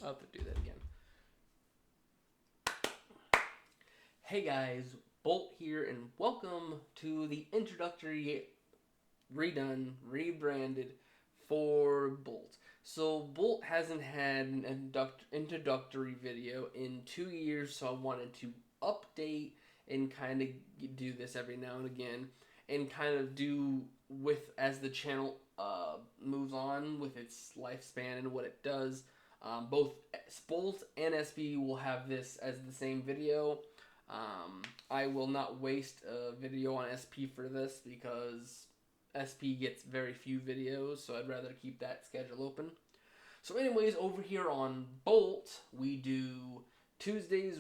I'll have to do that again. Hey guys, Bolt here, and welcome to the introductory rebranded for Bolt. So Bolt hasn't had an introductory video in 2 years, so I wanted to update and kind of do this every now and again, and kind of do with as the channel moves on with its lifespan and what it does. Both Bolt and SB will have this as the same video. I will not waste a video on SP for this because SP gets very few videos, so I'd rather keep that schedule open. So anyways, over here on Bolt, we do Tuesdays,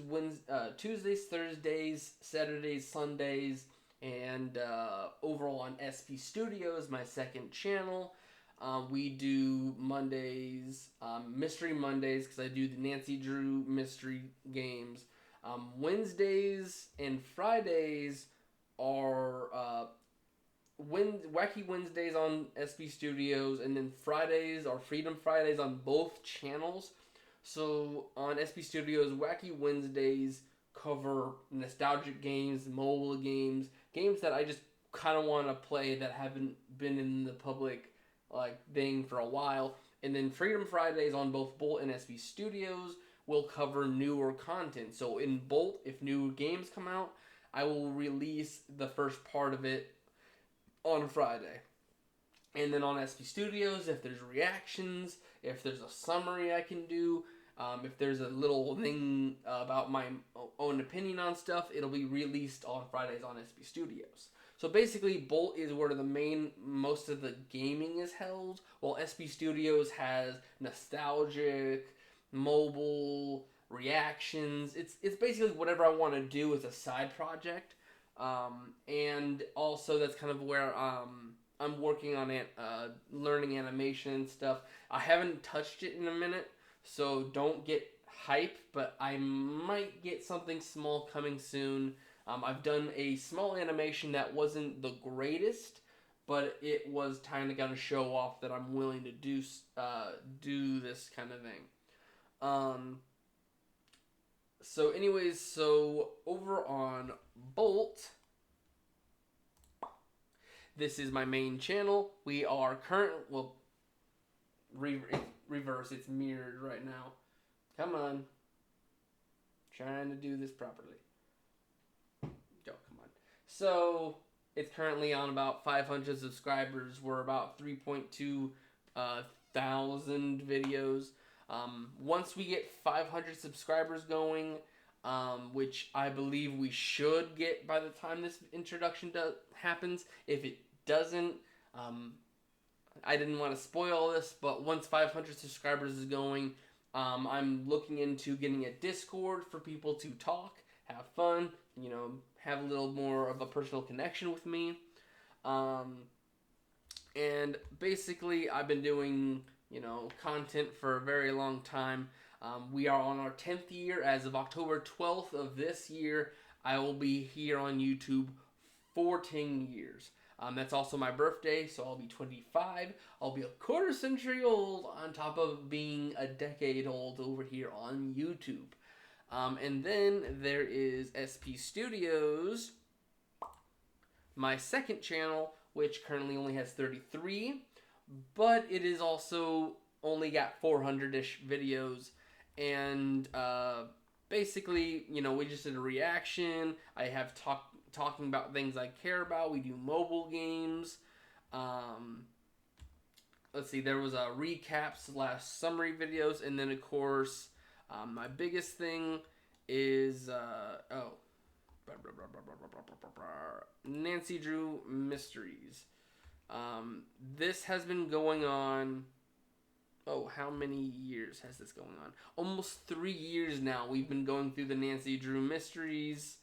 Thursdays, Saturdays, Sundays, and overall on SP Studios, my second channel, we do Mondays, Mystery Mondays, because I do the Nancy Drew mystery games. Wednesdays and Fridays are Wacky Wednesdays on SB Studios, and then Fridays are Freedom Fridays on both channels. So on SB Studios, Wacky Wednesdays cover nostalgic games, mobile games, games that I just kind of want to play that haven't been in the public thing for a while. And then Freedom Fridays on both Bolt and SB Studios will cover newer content. So in Bolt, if new games come out, I will release the first part of it on Friday. And then on SB Studios, if there's reactions, if there's a summary I can do, if there's a little thing about my own opinion on stuff, it'll be released on Fridays on SB Studios. So basically, Bolt is where most of the gaming is held, while SB Studios has nostalgic, mobile reactions. It's basically whatever I want to do as a side project, and also that's kind of where I'm working on it, learning animation and stuff. I haven't touched it in a minute, so don't get hype, but I might get something small coming soon. I've done a small animation that wasn't the greatest, but it was kind of going to show off that I'm willing to do this kind of thing. So anyways, so over on Bolt, this is my main channel. We are reverse, it's mirrored right now. Come on. Trying to do this properly. Go, come on. So, it's currently on about 500 subscribers. We're about 3.2 thousand videos. Once we get 500 subscribers going, which I believe we should get by the time this introduction happens. If it doesn't, I didn't want to spoil this, but once 500 subscribers is going, I'm looking into getting a Discord for people to talk, have fun, have a little more of a personal connection with me. And basically, I've been doing content for a very long time. We are on our 10th year. As of October 12th of this year, I will be here on YouTube 14 years. That's also my birthday, so I'll be 25. I'll be a quarter century old on top of being a decade old over here on YouTube. And then there is SP Studios, my second channel, which currently only has 33. But it is also only got 400-ish videos, and basically, we just did a reaction. I have talking about things I care about. We do mobile games. Let's see, there was a recaps / summary videos, and then of course, my biggest thing is Nancy Drew Mysteries. This has been going on, how many years has this going on? Almost 3 years now. We've been going through the Nancy Drew Mysteries,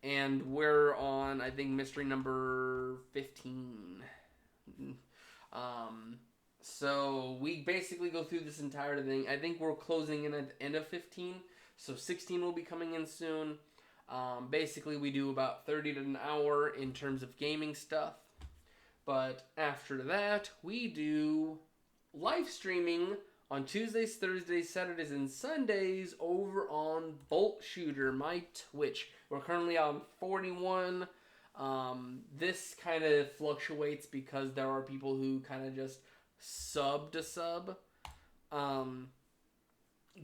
and we're on, I think, mystery number 15. So we basically go through this entire thing. I think we're closing in at the end of 15, so 16 will be coming in soon. Basically, we do about 30 to an hour in terms of gaming stuff. But after that, we do live streaming on Tuesdays, Thursdays, Saturdays, and Sundays over on Bolt Shooter, my Twitch. We're currently on 41. This kind of fluctuates because there are people who kind of just sub to sub. Um,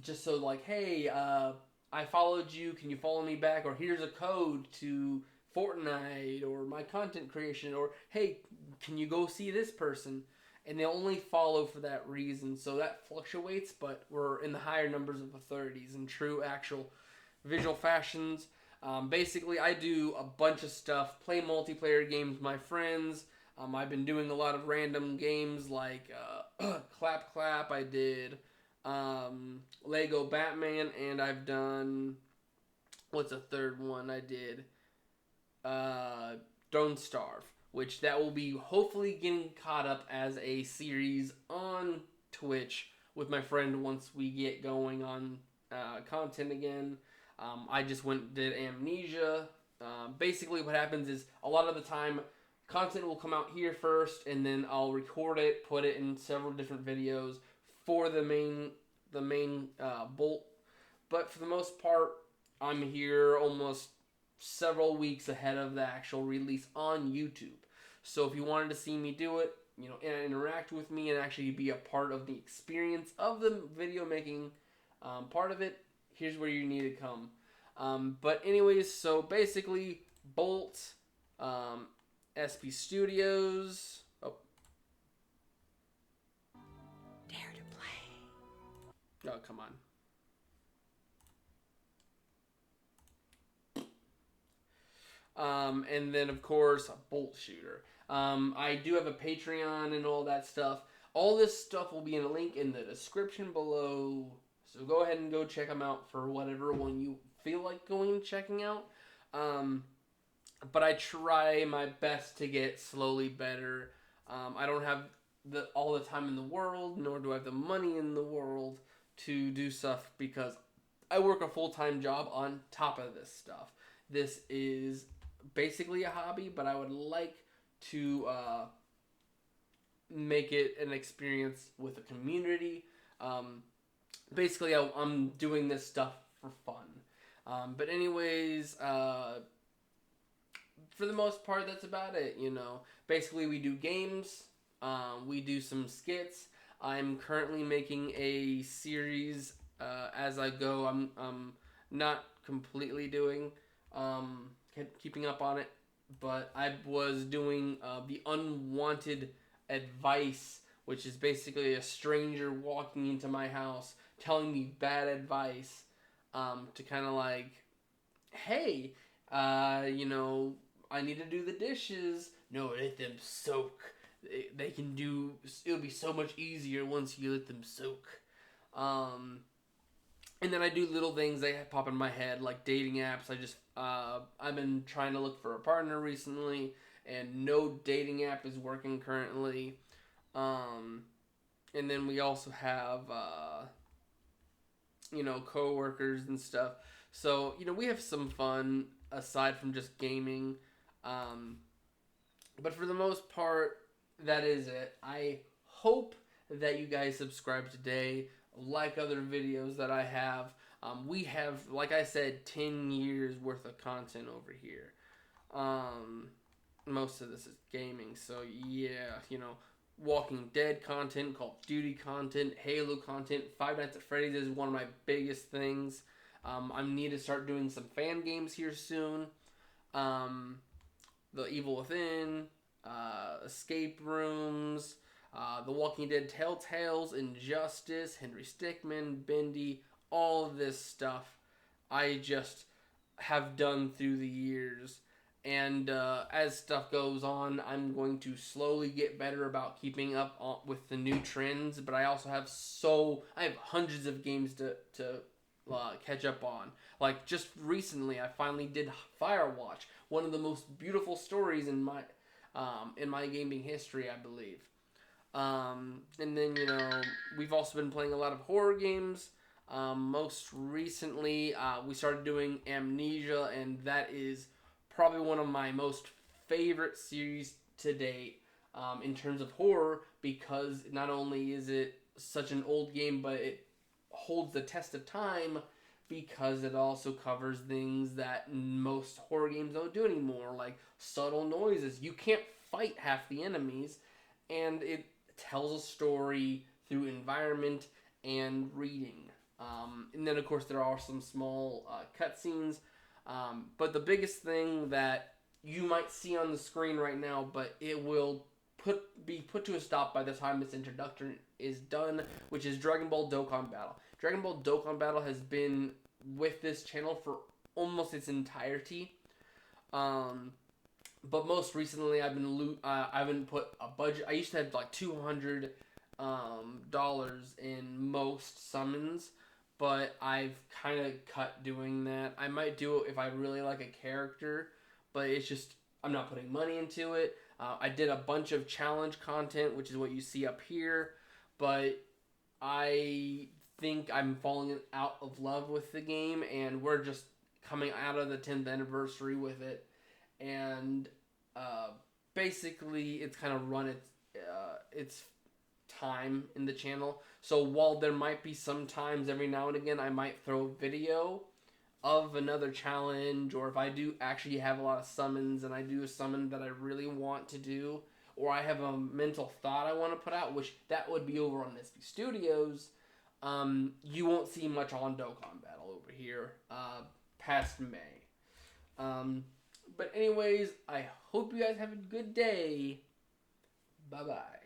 just so like, hey, I followed you. Can you follow me back? Or here's a code to Fortnite or my content creation. Or hey, can you go see this person? And they only follow for that reason. So that fluctuates, but we're in the higher numbers of the 30s in true actual visual fashions. Basically, I do a bunch of stuff. Play multiplayer games with my friends. I've been doing a lot of random games like Clap Clap. I did Lego Batman, and I've done what's a third one I did? Don't Starve, which that will be hopefully getting caught up as a series on Twitch with my friend once we get going on content again. I just went and did Amnesia. Basically, what happens is a lot of the time, content will come out here first, and then I'll record it, put it in several different videos for the main Bolt. But for the most part, I'm here almost several weeks ahead of the actual release on YouTube. So if you wanted to see me do it, and interact with me and actually be a part of the experience of the video making part of it, here's where you need to come. But anyways, so basically, Bolt, SP Studios. Oh. Dare to play. Oh, come on. And then, of course, a Bolt Shooter. I do have a Patreon and all that stuff. All this stuff will be in a link in the description below. So go ahead and go check them out for whatever one you feel like going and checking out. But I try my best to get slowly better. I don't have all the time in the world, nor do I have the money in the world to do stuff because I work a full-time job on top of this stuff. This is basically a hobby, but I would like to make it an experience with a community. Basically, I'm doing this stuff for fun. But anyways, for the most part, that's about it, Basically, we do games. We do some skits. I'm currently making a series as I go. I'm not completely doing, keeping up on it, but I was doing the unwanted advice, which is basically a stranger walking into my house telling me bad advice, to kind of like, hey, I need to do the dishes. No, let them soak. They can do. It'll be so much easier once you let them soak. And then I do little things that pop in my head, like dating apps. I've been trying to look for a partner recently, and no dating app is working currently. And then we also have, coworkers and stuff. So, we have some fun aside from just gaming. But for the most part, that is it. I hope that you guys subscribe today, like other videos that I have. We have, like I said, 10 years worth of content over here. Most of this is gaming, so yeah, Walking Dead content, Call of Duty content, Halo content, Five Nights at Freddy's is one of my biggest things. I need to start doing some fan games here soon. The Evil Within, Escape Rooms, The Walking Dead Telltales, Injustice, Henry Stickmin, Bendy, all of this stuff I just have done through the years. And as stuff goes on, I'm going to slowly get better about keeping up with the new trends. But I also have hundreds of games to catch up on. Like just recently, I finally did Firewatch, one of the most beautiful stories in my gaming history, I believe. And then we've also been playing a lot of horror games. Most recently, we started doing Amnesia, and that is probably one of my most favorite series to date in terms of horror, because not only is it such an old game, but it holds the test of time because it also covers things that most horror games don't do anymore, like subtle noises. You can't fight half the enemies, and it tells a story through environment and reading. And then, of course, there are some small cutscenes. But the biggest thing that you might see on the screen right now, but it will be put to a stop by the time this introduction is done, which is Dragon Ball Dokkan Battle. Dragon Ball Dokkan Battle has been with this channel for almost its entirety. Um, but most recently, I've been put a budget. I used to have like $200 in most summons, but I've kind of cut doing that. I might do it if I really like a character, but it's just I'm not putting money into it. I did a bunch of challenge content, which is what you see up here, but I think I'm falling out of love with the game, and we're just coming out of the 10th anniversary with it, and uh, basically it's kind of run its time in the channel. So while there might be some times every now and again I might throw a video of another challenge, or if I do actually have a lot of summons and I do a summon that I really want to do, or I have a mental thought I want to put out, which that would be over on SB Studios, you won't see much on Dokkan Battle over here past May. But anyways, I hope you guys have a good day. Bye bye.